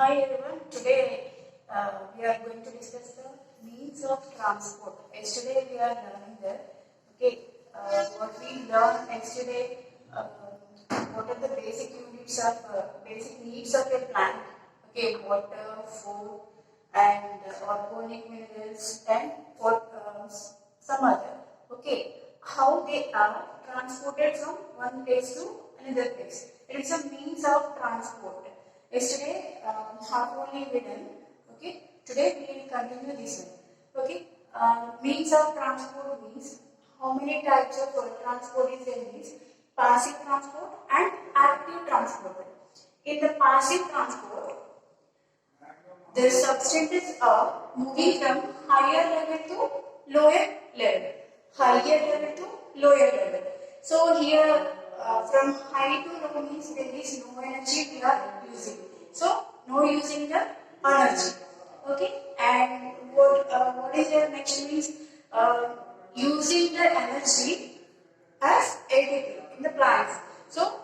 Hi everyone, today we are going to discuss the means of transport. Yesterday we are learning what we learned yesterday, what are the basic needs of a plant, water, food and organic minerals and what some other, how they are transported from one place to another place. It is a means of transport. Yesterday, half only we done. Okay. Today we will continue this one. Okay. Means of transport means how many types of transport is there means passive transport and active transport. In the passive transport, the substances are moving from higher level to lower level. Higher level to lower level. So here from high to low means there is no energy we are using. So no using the energy. Okay. And what is the next means using the energy as ATP in the plants. So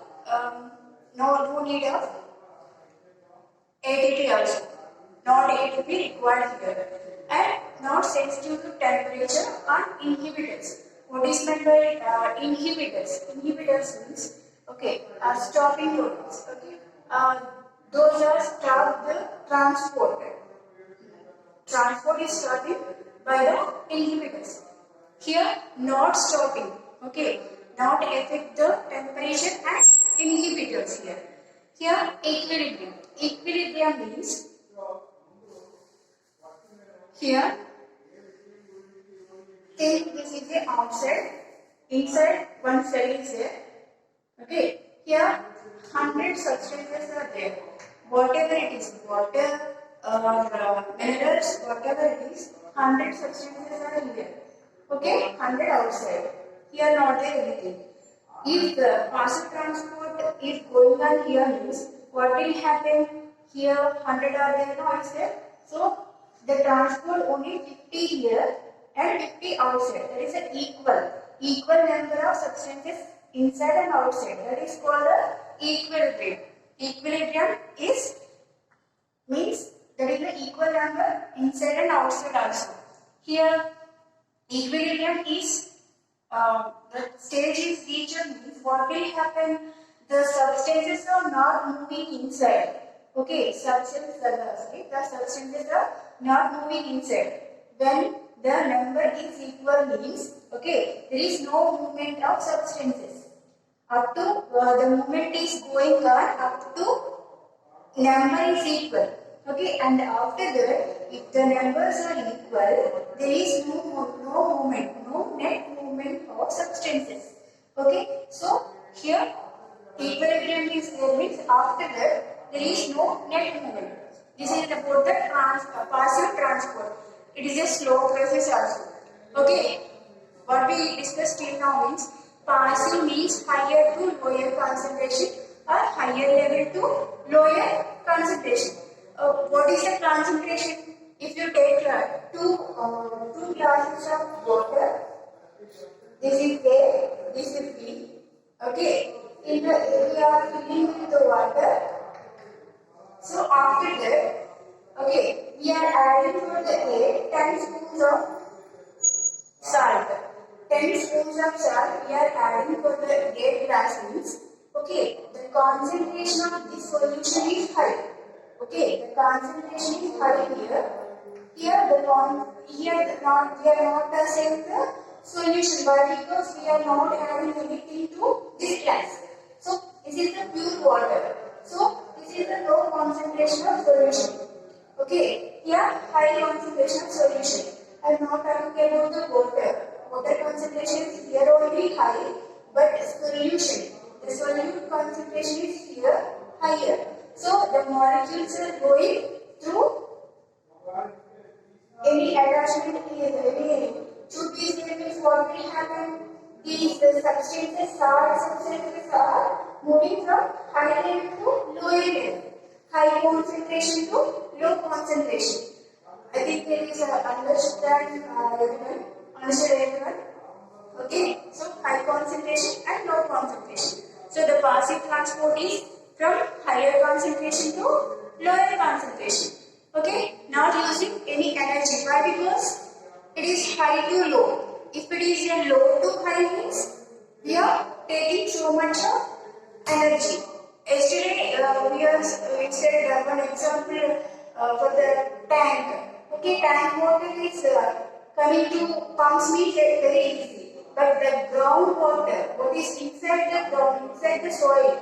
no need of ATP also. Not ATP required here. And not sensitive to temperature and inhibitors. What is meant by inhibitors? Inhibitors means stopping proteins. Those are stop the transport. Transport is started by the inhibitors. Here not stopping. Not affect the temperature and inhibitors here. Here equilibrium. Equilibrium means here take this is the outside, inside one cell is there. Okay, here 100 substances are there. Whatever it is, water or minerals, whatever it is, 100 substances are here. Okay, 100 outside. Here not there anything. If the passive transport is going on here means what will happen? Here 100 are there, no is there. So the transport only 50 here and 50 outside. That is an equal number of substances inside and outside. That is called the equilibrium. Equilibrium is means there is an equal number inside and outside also. Here equilibrium is the stage is reached means what will happen? The substances are not moving inside. Okay, substances are not moving inside. When the number is equal means there is no movement of substances. Up to the movement is going on up to number is equal. Okay, and after that, if the numbers are equal, there is no movement, no net movement of substances. Okay, so here equilibrium is there means after that there is no net movement. This is about the passive transport. It is a slow process also. Okay, what we discussed till now means passive means higher to lower concentration or higher level to lower concentration. What is the concentration? If you take two glasses of water, this is A, this is B. Okay, in the area of filling with the water. So after that, we are adding for the A 10 spoons of salt. 10 spoons of salt we are adding for the 8 glass means. The concentration of this solution is high. The concentration is high here. Here we are not saying the solution. Why? Because we are not adding anything to this glass. So this is the pure water. So this is the low concentration of solution. Here high concentration of solution. I am not talking about the water. Water concentration is here only high, but solution. The solute concentration is here higher. So the molecules are going through any attachment, any tube is there means what will happen? These substances are moving from high level to lower level. High concentration to low concentration. I think there is understand everyone. Understood everyone? Okay. So high concentration and low concentration. So the passive transport is from higher concentration to lower concentration. Okay, not using any energy. Why? Because it is high to low. If it is a low to high means we are taking so much of energy. Yesterday we said one example for the tank. Okay, tank water is coming to pumps means very easy. But the groundwater, what is inside the ground, inside the soil,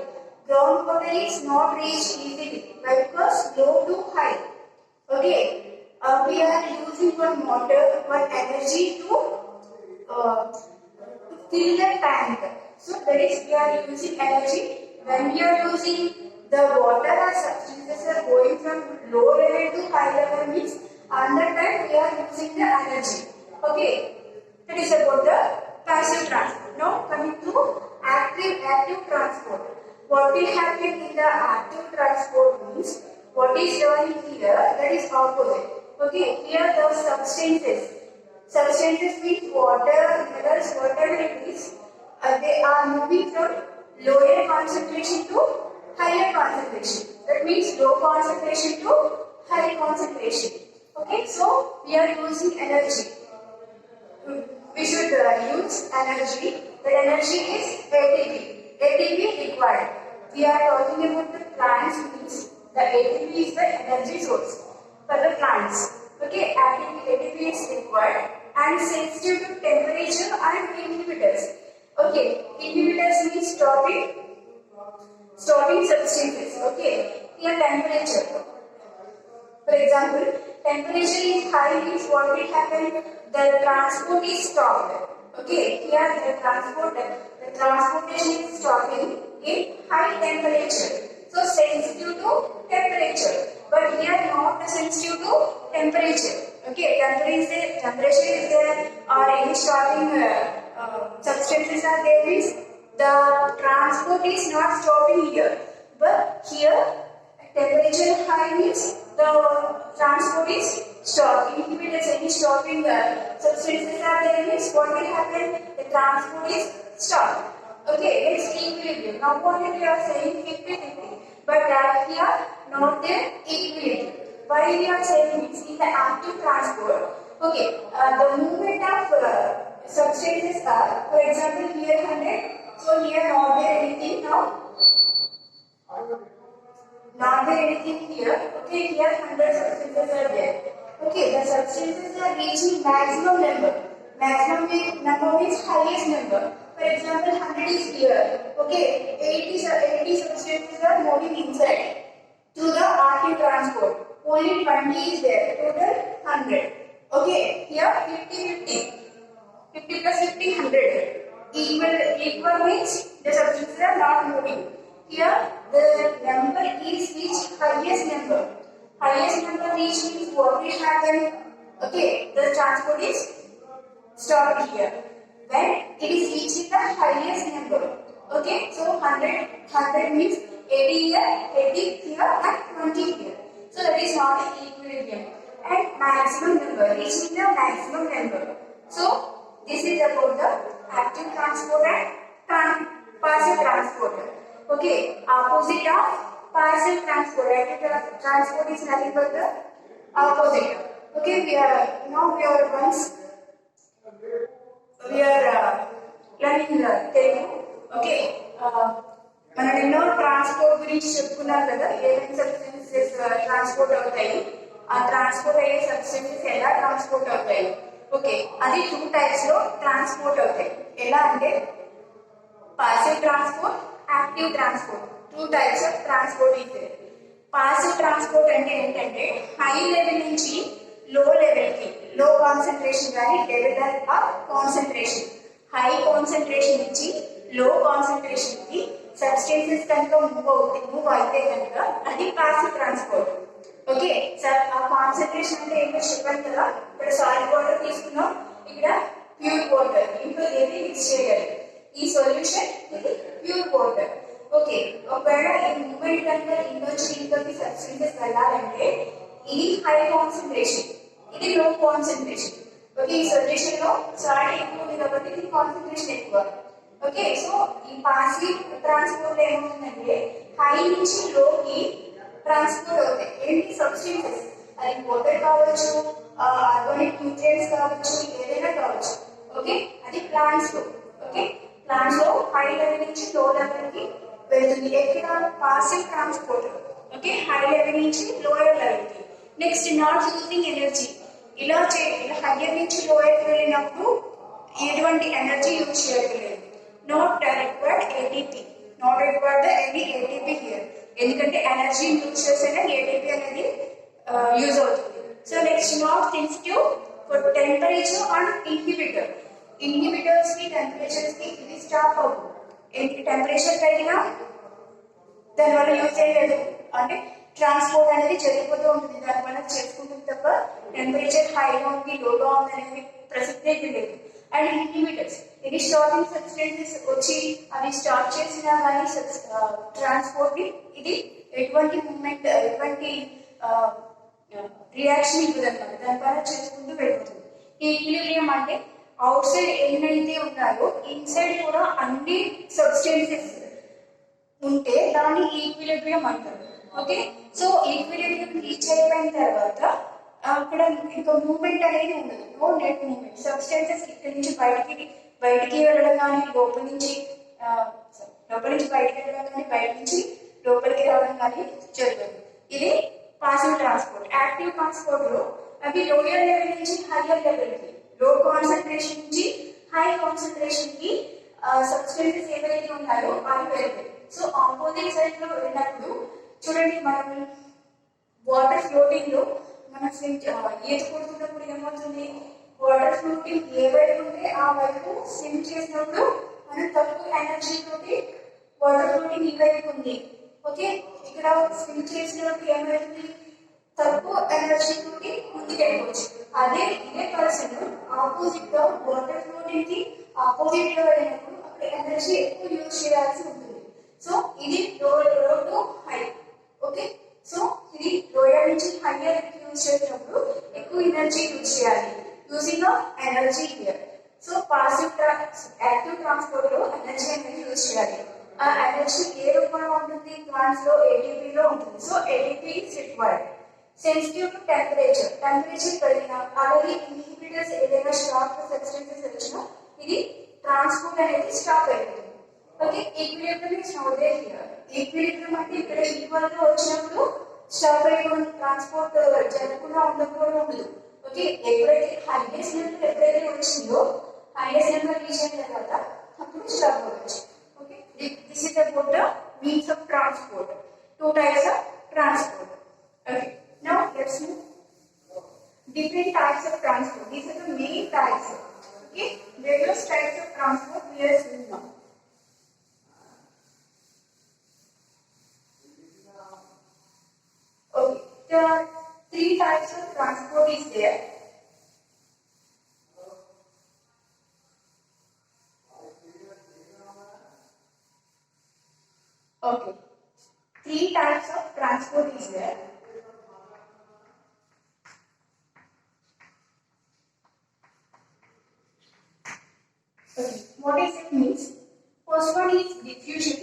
groundwater is not reached easily. Why? Because low to high. Okay, we are using one energy uh, to fill the tank. So that is we are using energy. When we are using the water or substances are going from low level to high level means under that we are using the energy. Okay, that is about the passive transport. Now coming to active transport. What will happen in the active transport means what is done here that is opposite. Okay, here the substances. Substances means water, minerals, whatever it is, they are moving from lower concentration to higher concentration. That means low concentration to high concentration. Okay, so we are using energy. We should use energy. That energy is ATP. ATP required. We are talking about the plants means the ATP is the energy source for the plants. Okay, ATP is required and sensitive to temperature and inhibitors. Okay, inhibitors means stopping substances. Okay, here temperature. For example, temperature is high means what will happen? The transport is stopped. Okay, here the transportation is stopping in high temperature. So sensitive to temperature, but here not sensitive to temperature. Okay, temperature is there or any stopping substances are there means the transport is not stopping here, but here temperature high means the transport is stopped. Inhibitors, any stopping substances are there means what will happen? The transport is stopped. Okay, next equilibrium. Now only we are saying 50-50, but that here not the equilibrium. Why we are saying means in the active transport, okay, the movement of substances are, for example, here 100, so here not there anything now. Not there anything here. Okay, here 100 substances are there. Okay, the substances are reaching maximum number. Maximum number means highest number. For example, 100 is here. Okay, 80 substances are moving inside through the active transport. Only 20 is there. Total 100. Okay, here 50-50. 50 plus 50, 100. Equal means the substances are not moving. Here the number is reached highest number. Highest number reached means what will happen? Okay, the transport is stopped here. When it is reaching the highest number. Okay, so 100 means 80 here, 80 here and 20 here. So that is not an equilibrium. And maximum number, reaching the maximum number. So this is about the active transport and passive transport. Okay, opposite of passive transport. Active transport is nothing but the opposite. Okay, we are learning Telugu. Okay, మనం ఎన్నో transport గురించి చెప్పుకున్నాం కదా, ఏమేమి substances transport అవుతాయి, ఆ transport అయ్యే substances ఎలా ట్రాన్స్పోర్ట్ అవుతాయి. ఓకే, అది 2 టైప్స్ లో ట్రాన్స్పోర్ట్ అవుతాయి. ఎలా అంటే passive transport, active transport. 2 types of transport is there. Passive transport అంటే ఏంటంటే హై లెవెల్ నుంచి లో లెవెల్ కి, లో కాన్సంట్రేషన్ కానీ level of concentration, high concentration నుంచి లో కాన్సంట్రేషన్ కి సబ్స్టెన్సెస్ కనుక మూవ్ అయితే కనుక అది పాసివ్ ట్రాన్స్పోర్ట్. ఓకే సార్, ఆ కాన్సంట్రేషన్ అంటే ఏంటో చెప్పాను కదా. ఇక్కడ సాలిడ్ వాటర్ తీసుకున్నాం, ఇక్కడ ప్యూర్ వాటర్, ఇంట్లో ఏది మిక్స్ చేయాలి. ఈ సొల్యూషన్ ఇది ప్యూర్ వాటర్. ఓకే, ఒకవేళ ఈ మూమెంట్ కనుక ఇంకొచ్చి ఇంకొక సబ్స్టెన్సెస్ వెళ్ళాలంటే ఇది హై కాన్సంట్రేషన్, ఇది లో కాన్సంట్రేషన్. ఓకే, ఈ సొల్యూషన్ లో సాల్ట్ ఎక్కువ ఉంది కాబట్టి ఇది కాన్సంట్రేషన్ ఎక్కువ. ఓకే, సో ఈ పాసివ్ ట్రాన్స్పోర్ట్ ఏమవుతుందంటే హై నుంచి లోకి ట్రాన్స్పోర్ట్ అవుతాయి. ఏంటి సబ్స్టెన్సెస్, అది వాటర్ కావచ్చు, ఆర్గానిక్ న్యూట్రియంట్స్ కావచ్చు, ఏదైనా కావచ్చు. ఓకే, అది ప్లాంట్స్ లో. ఓకే, ప్లాంట్స్ లో హై లెవెల్ నుంచి లో లెవెల్ కి వెళ్తుంది. ఎక్కడ passive transport. Okay, high level నుంచి లోయర్ లెవెల్ కి. Next not using energy. ఇలా హైయర్ నుంచి లోయర్ కి వెళ్ళినప్పుడు ఎటువంటి ఎనర్జీ యూజ్ చేయట్లేదు. Not required ATP, not required any ATP here. ఎందుకంటే ఎనర్జీ యూజ్ చేస్తేనే ఏటీపీ అనేది యూజ్ అవుతుంది. So next not sensitive for temperature and inhibitor. Inhibitors కి టెంపరేచర్స్ కి ఇది స్టాప్ అవుతుంది. టెంపరేచర్ పెరిగినా దానివల్ల యూజ్ చేయలేదు అంటే ట్రాన్స్పోర్ట్ అనేది జరిగిపోతూ ఉంటుంది. దానివల్ల చేసుకుంటుంది తప్ప టెంపరేచర్ హైగా ఉంది లోగా ఉంది అనేది ప్రసక్తే లేదు. అండ్ ఇన్హిబిటర్స్, ఇది స్టార్టింగ్ సబ్స్టెన్సెస్ వచ్చి అది స్టార్ట్ చేసినా కానీ ట్రాన్స్పోర్ట్ ని ఇది ఎటువంటి మూమెంట్ ఎటువంటి రియాక్షన్ ఇవ్వదు అనమాట. దానివల్ల చేసుకుంటూ వెళ్ళిపోతుంది. ఈక్విలిబ్రియం అంటే అవుట్ సైడ్ ఎన్నైతే ఉన్నాయో ఇన్సైడ్ కూడా అన్ని సబ్స్టెన్సెస్ ఉంటే దాన్ని ఈక్విలిబ్రియం అంటారు. ఓకే, సో ఈక్విలిబ్రియం రీచ్ అయిపోయిన తర్వాత అక్కడ ఇంకా మూమెంట్ అనేది ఉండదు. No net moment. సబ్స్టెన్సెస్ ఇక్కడ నుంచి బయటికి వెళ్ళడం కానీ లోపల నుంచి బయటికి వెళ్ళడం కానీ బయట నుంచి లోపలికి రావడం కానీ జరుగుతుంది. ఇది పాసివ్ ట్రాన్స్పోర్ట్. యాక్టివ్ ట్రాన్స్పోర్ట్ లో అవి లోయర్ లెవెల్ నుంచి హైయర్ లెవెల్ కి, లో కాన్సన్ట్రేషన్ నుంచి హై కాన్సన్ట్రేషన్ కి సబ్స్టెన్సెస్ ఏవైతే ఉన్నాయో అవి వెళ్తాయి. సో ఆపోజిట్ సైడ్ లో వెళ్ళినప్పుడు చూడండి, మనం వాటర్ ఫ్లోటింగ్ లో మనం ఈత కొడుతున్నప్పుడు ఏమవుతుంది, వాటర్ ఫ్లోటింగ్ ఏ వైపు ఉంటే ఆ వైపు స్విమ్ చేసినప్పుడు మనం తక్కువ ఎనర్జీ తోటి వాటర్ ఫ్లోటింగ్ ఈ వైపు ఉంది. ఓకే, ఇక్కడ స్విమ్ చేసినప్పుడు ఏమవుతుంది, తక్కువ ఎనర్జీ తోటి ముందుకు వెళ్ళవచ్చు. ఇదే పర్సన్ ఆపోజిట్ గా వాటర్ ఫ్లోటింగ్ కి ఆపోజిట్ గా వెళ్ళినప్పుడు అక్కడ ఎనర్జీ ఎక్కువ యూజ్ చేయాల్సి ఉంటుంది. సో ఇది lower to high. Okay, so ఇది లోయర్ నుంచి హైయర్ యూజ్ చేసినప్పుడు ఎక్కువ ఎనర్జీ యూజ్ చేయాలి. Using of energy here. So active transport లో ఎనర్జీ అనేది యూజ్ చేయాలి. ఆ ఎనర్జీ ఏ రూపంలో ఉంటుంది, ప్లాంట్స్ లో ఏటీపీ లో ఉంటుంది. So ATP is required. Sensitive to temperature. Temperature పెరిగినా అలాగే ఇన్హిబిటర్స్ ఏదైనా షార్ప్ సబ్స్టెన్సెస్ వచ్చినా ఇది ట్రాన్స్పోర్ట్ అనేది స్టాప్ అయిపోతుంది. Okay, equilibrium is now there here. Equilibrium అంటే ఇక్కడ ఈక్వల్ గా వచ్చినప్పుడు స్టాప్ అయిపోతుంది, ట్రాన్స్పోర్ట్ జరగకుండా ఉండకపోవడం ఉండదు. ఓకే, ఎప్పుడైతే హైయెస్ట్ నెంబర్ ఎప్పుడైతే వచ్చిందో హైయెస్ట్ నెంబర్ రీచ్ అయిన తర్వాత అప్పుడు స్టాప్ అవ్వచ్చు. Okay, this is about the means of transport. Two types of transport. Okay, now let's move different types of transport. These are the main types. Okay, various types of transport we are seeing now. Okay, there are three types of transport is there. Okay, three types of transport is there. Okay, what is it means? First one is diffusion.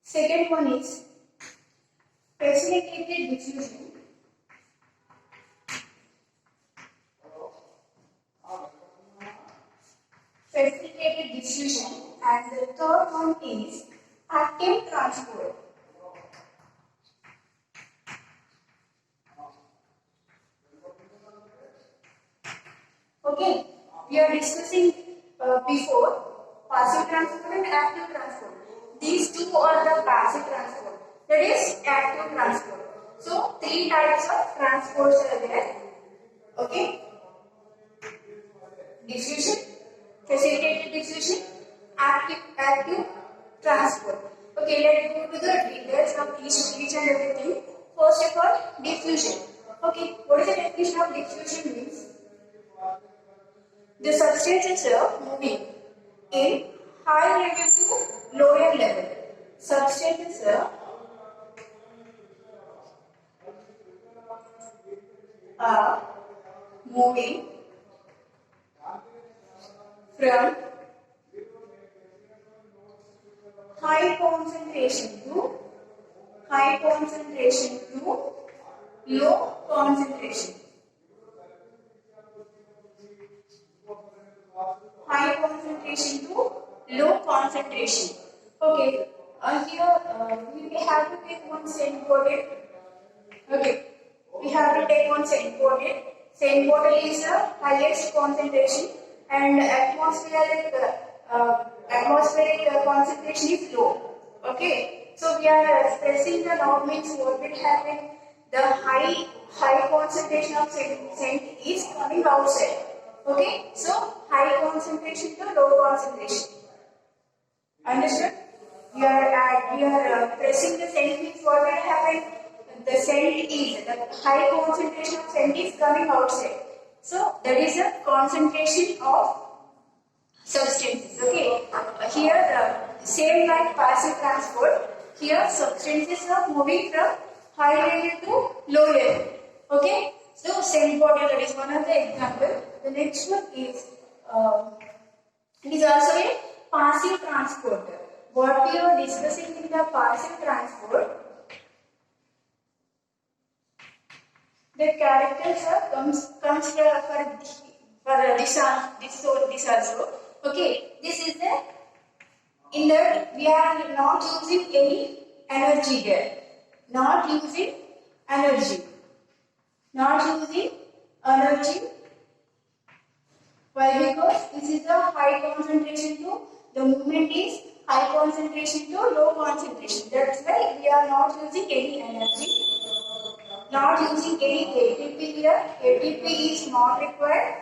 Second one is facilitated diffusion. Facilitated diffusion, and the third one is active transport. Okay, we are discussing before passive transport and active transport. These two are the passive transport. That is active transport. So three types of transports are there. Okay, diffusion, facilitated diffusion, active transport. Okay, let's go to the details of each and everything. First of all, diffusion. Okay, what is the definition of diffusion means? The substances are moving in high level to lower level. Substances are moving from high concentration to low concentration. High concentration to low concentration. Okay. Here we have to take one Saint bottle. Okay. We have to take one Saint bottle. Saint bottle is the highest concentration, and atmospheric concentration is low. Okay. So we are stressing the norm means what will happen? The high concentration of scent is coming outside. Okay. So high concentration to low concentration. Understood? We are pressing the scent means what will happen? The high concentration of scent is coming outside. So that is the concentration of substances. Okay. Here same like passive transport. Here substances are moving from high level to low level. Okay. So scent bottle, that is one of the example. The next one is it is also a passive transport. What we are discussing in the passive transport, the characters comes for this also. Okay, this is the in that we are not using any energy there. Not using energy. Why? Because this is a high concentration to the movement is high concentration to low concentration. That's why we are not using any energy. Not using any ATP here. ATP is not required.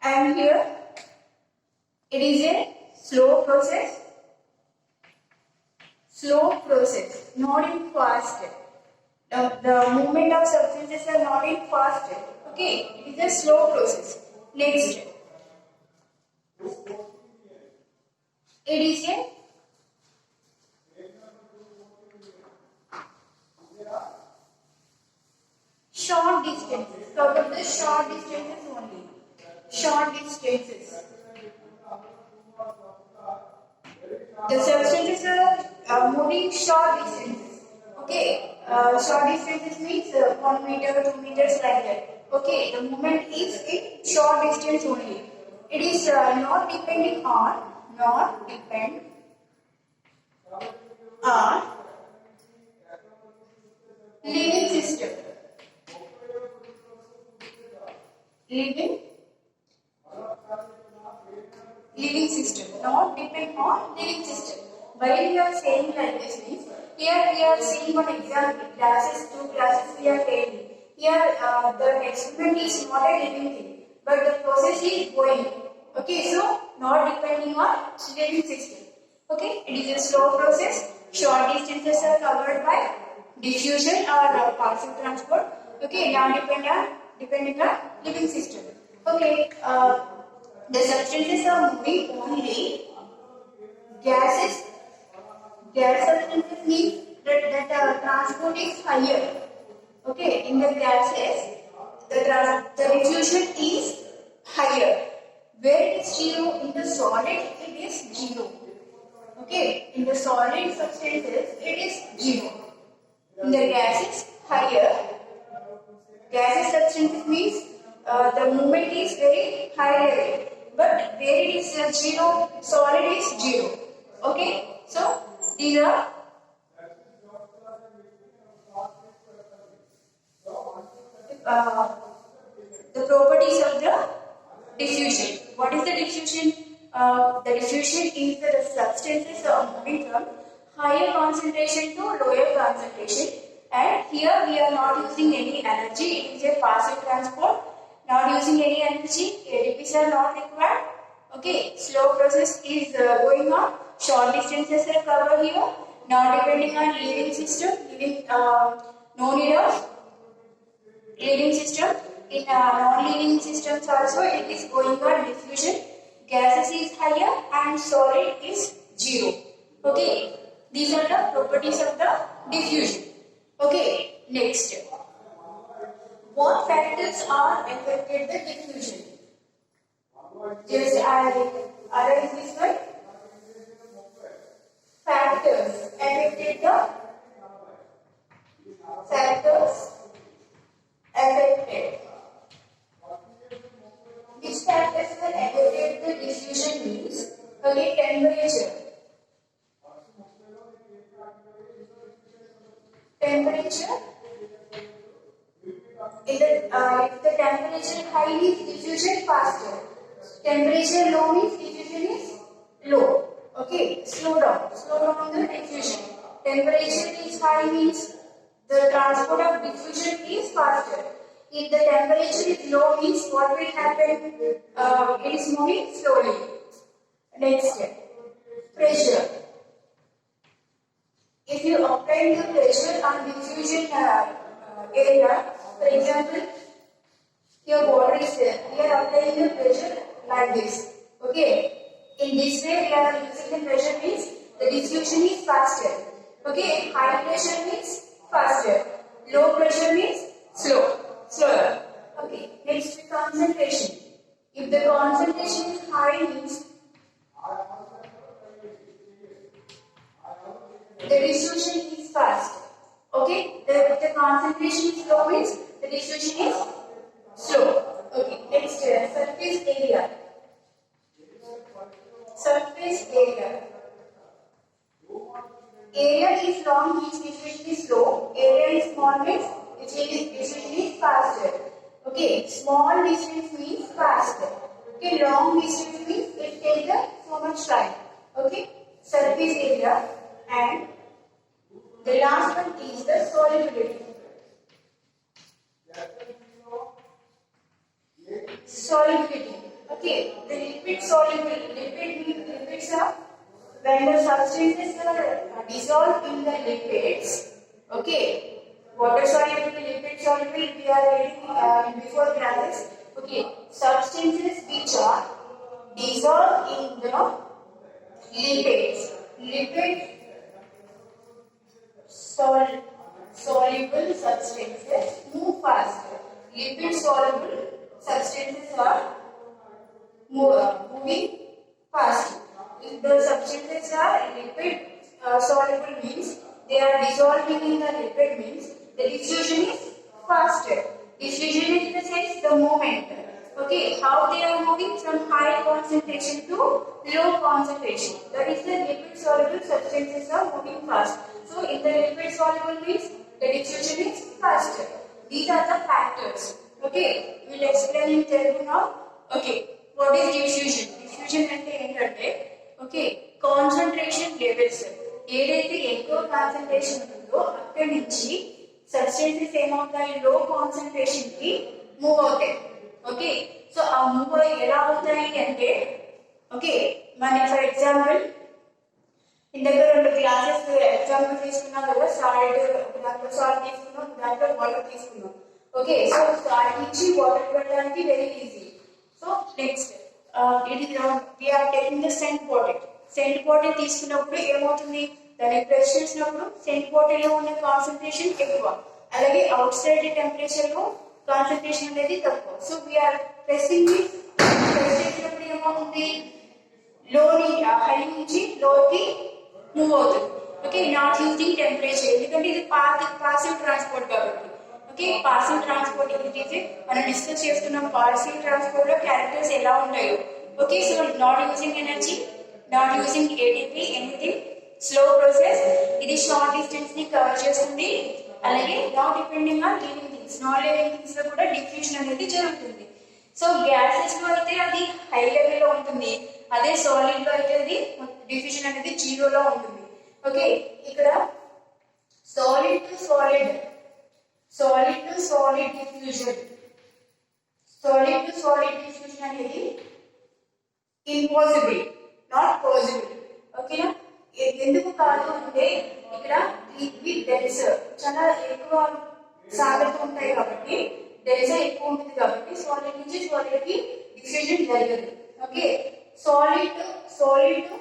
And here it is a slow process, not in fast. The movement of substances are not in fast. Okay, it is a slow process. Next, it is a short distances. Cover the short distances only. Short distances. The substances are moving short distances. Okay, short distances means 1 meter, 2 meters like that. Okay, the movement is in short distance only. It is not depending on living system. Living system, not depend on living system. Why we are saying like this means, here we are seeing one example, two classes we are taking. Here the experiment is not a living thing, but the process is going. Okay, so not depending on living system. Okay, it is a slow process. Short distances are covered by diffusion or passive transport. Okay, not depending on living system. Okay, the substances are moving only gases. Gas substances means that transport is higher. Okay, in the gases, the diffusion is higher. Where it is zero, in the solid it is zero. Okay, in the solid substances it is zero. In the gases higher. Gaseous substances means the movement is very high level, but where it is zero, solid is zero. Okay, so these are the properties of the diffusion. What is the diffusion? The diffusion is that the substances are moving from higher concentration to lower concentration, and here we are not using any energy. It is a passive transport. Not using any energy. ATPs are not required. Okay, slow process is going on. Short distances are covered here. Not depending on living system. No need of living system. In non-living systems also it is going on diffusion. Gases is higher and solid is zero. Okay, these are the properties of the diffusion. Okay, next. What factors are affected the diffusion? Just arise this one. Factors affected the factors affected. Which factors were affected the diffusion means? Okay, temperature. Temperature. If the temperature high means diffusion faster. Temperature low means diffusion is low. Okay, slow down the diffusion. Temperature is high means the transport of diffusion is faster. If the temperature is low means what will happen? It is moving slowly. Next step, pressure. If you apply the pressure on diffusion area, for example, here water is there. We are applying the pressure like this. Okay. In this way, we are using the pressure means the diffusion is faster. Okay. High pressure means faster. Low pressure means slower. Okay. Next, concentration. If the concentration is high means the diffusion is fast. Okay. The concentration is low means the diffusion is slow. Okay, next surface area. Surface area. Area is long means diffusion is slow. Area is small means diffusion is faster. Okay, small distance means faster. Okay, long distance means it takes so much time. Okay, surface area, and the last one is the solubility. Solubility. Okay, the lipid soluble. Lipid means lipids are when the substances are dissolved in the lipids. Okay, water soluble, lipid soluble. We are reading before classes. Okay, substances which are dissolved in the lipids. Lipid soluble substances move faster. Lipid soluble substances are moving fast. If the substances are lipid soluble means they are dissolving in the lipid means the diffusion is faster. Diffusion is in the sense the movement. Okay, how they are moving from high concentration to low concentration. That is the lipid soluble substances are moving fast. So in the lipid soluble means the diffusion is faster. These are the factors. Okay, we will explain in Telugu now. Okay, what is diffusion? Diffusion అంటే ఏంటంటే okay, concentration levels ఏదైతే ఎక్కువ concentration ఉంటుందో అక్కడి నుంచి substances ఏమవుతాయి లో concentration కి మూవ్ అవుతాయి. ఓకే, సో ఆ మూవ్ ఎలా అవుతాయి అంటే ఓకే మన ఫర్ ఎగ్జాంపుల్ ఇందాక రెండు గ్లాసెస్ ఎగ్జాంపుల్ తీసుకున్నాం కదా, సాల్ట్ దాంట్లో సాల్ట్ తీసుకున్నాం, దాంట్లో వాటర్ తీసుకున్నాం. ఓకే, సో సాల్ట్ నుంచి వాటర్ పెట్టడానికి very easy. So next it is we are taking the scent bottle. Scent bottle తీసుకున్నప్పుడు ఏమవుతుంది, దాన్ని ప్రెస్ చేసినప్పుడు సెంట్ బాటిల్ లో ఉన్న కాన్సన్ట్రేషన్ ఎక్కువ, అలాగే అవుట్ సైడ్ టెంపరేచర్ లో కాన్సన్ట్రేషన్ అనేది తక్కువ. సో వీఆర్ ప్రెస్సింగ్ ప్రెస్ చేసినప్పుడు ఏమవుతుంది, లోని హై నుంచి లోకి మూవ్ అవుతుంది. ఓకే, నాట్ యూజింగ్ టెంపరేచర్, ఎందుకంటే ఇది పాసివ్ ట్రాన్స్పోర్ట్ కాబట్టి. ఓకే, పాసివ్ ట్రాన్స్పోర్ట్ ఇది మనం డిస్కస్ చేస్తున్నాం. పాసివ్ ట్రాన్స్పోర్ట్ లో క్యారెక్టర్స్ ఎలా ఉంటాయో. Okay, so not using energy, not using ATP, anything, slow process. ఇది షార్ట్ డిస్టెన్స్ ని కవర్ చేస్తుంది. అలాగే not depending on living things, non living things లో కూడా డిఫ్యూషన్ అనేది జరుగుతుంది. సో గ్యాసెస్ లో అయితే అది హై లెవెల్ లో ఉంటుంది, అదే సాలిడ్ లో అయితే అది డిఫ్యూషన్ అనేది జీరోలో ఉంటుంది. ఓకే, ఇక్కడ solid to solid diffusion, solid to solid diffusion అనేది ఇంపాసిబుల్, నాట్ పాసిబుల్. ఓకేనా, ఎందుకు కాదు అంటే ఇక్కడ లిక్విడ్ డెన్స్ చాలా ఎక్కువ సాంద్రత ఉంటాయి కాబట్టి, డెన్స్ ఎక్కువ ఉంటుంది కాబట్టి సాలిడ్ నుంచి సాలిడ్ కి డిఫ్యూజన్ జరగదు. Okay, solid to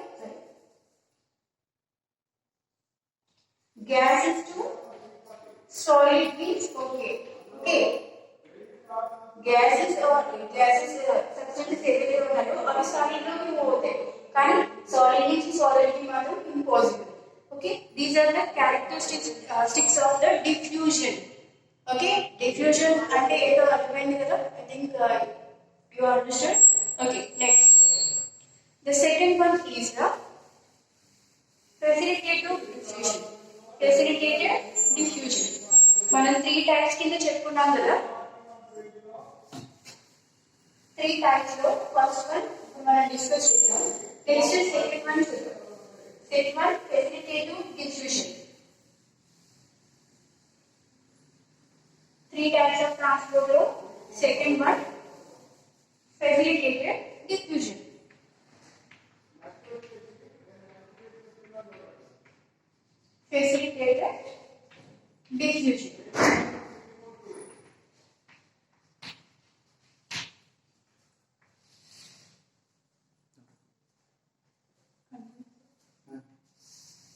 gases to solid means okay. gases or gases substances ఏదైతే ఉన్నాయో అవి solid లోకి మూవ్ అవుతాయి కానీ solid నుంచి solid కి మాత్రం impossible. Okay, these are the characteristics of the diffusion. Okay, diffusion అంటే ఏదో అర్థమైంది కదా. I think you understood. Okay, next the second one is the facilitative diffusion. Facilitated diffusion మనం 3 types కింద చెప్పుకున్నాం కదా. 3 types లో ఫస్ట్ వన్ మనం డిస్కస్ చేద్దాం. నెక్స్ట్ సెకండ్ వన్ చూద్దాం. Second one facilitative diffusion. 3 types of transport లో second one facilitated diffusion. Facilitated diffusion.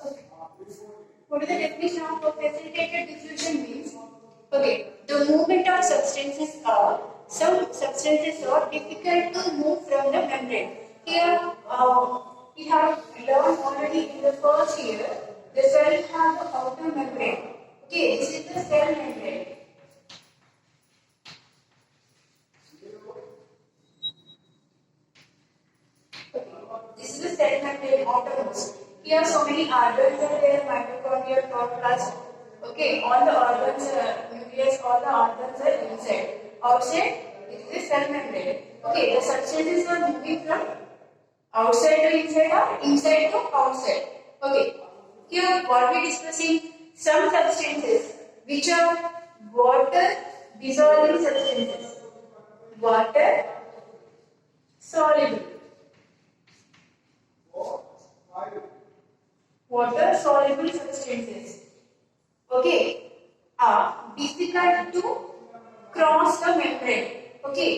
Okay. What is the definition of facilitated diffusion means? Okay, the movement of substances are some substances are difficult to move from the membrane. Here, we have learned already in the first year. The cell has the outer membrane. Okay, this is the cell membrane. Okay, this is the cell membrane outermost. Here, so many organs are there: mitochondria, chloroplast. Okay, all the organs, nucleus, all the organs are inside. Outside, it is the cell membrane. Okay, the substances are moving from outside to inside or inside to outside. Okay, here what we discussing some substances which are water dissolving substances, water soluble. Water soluble substances, okay, are difficult to cross the membrane. Okay,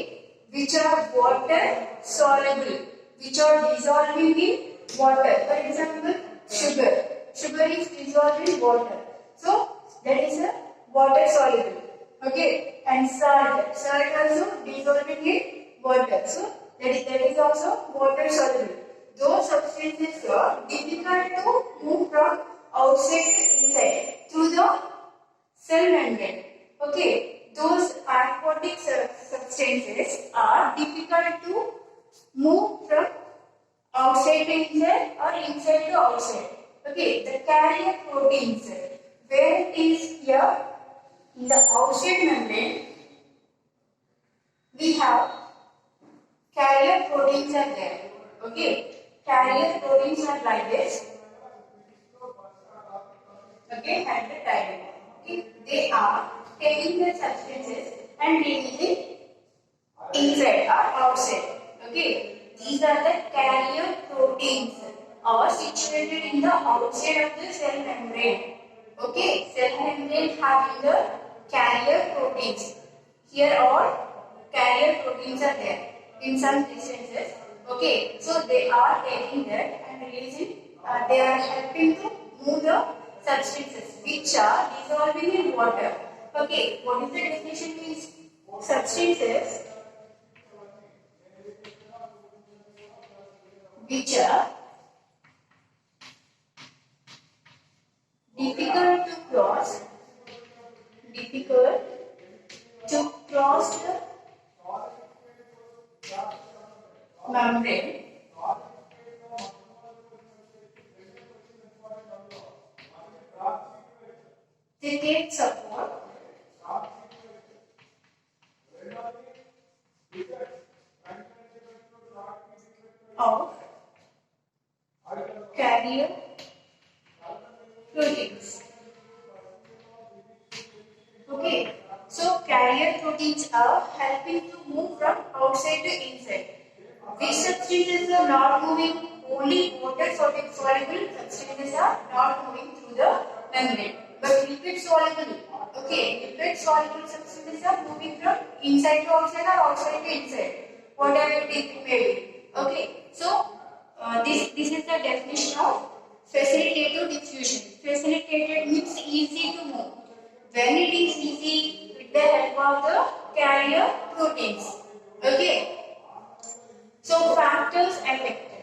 which are water soluble, which are dissolving in water. For example, sugar. Sugar is dissolved in water, so that is a water soluble. Okay, and salt. Salt also dissolving in water, so that is also water soluble. Those substances are difficult to move from outside to inside through the cell membrane. Okay, those aquatic substances are difficult to move from outside to inside or inside to outside. Okay, the carrier proteins, where it is here in the outside membrane, we have carrier proteins are there. Okay, carrier proteins are like this. Okay, at the time. Okay, they are taking the substances and releasing inside or outside. Okay, these are the carrier proteins are situated in the outside of the cell membrane. Okay, cell membrane having the carrier proteins. Here all carrier proteins are there in some instances. Okay, so they are taking that and releasing. They are helping to move the substances which are dissolving in water. Okay, what is the definition means? Substances which are difficult to cross the membrane they take support of carrier proteins. Okay, so carrier proteins are helping to move from outside to inside. These substances are not moving, only water soluble substances are not moving through the membrane. But lipid soluble, okay, lipid soluble substances are moving from inside to outside or outside to inside, whatever it may be. Okay, so this is the definition of facilitative diffusion. Facilitative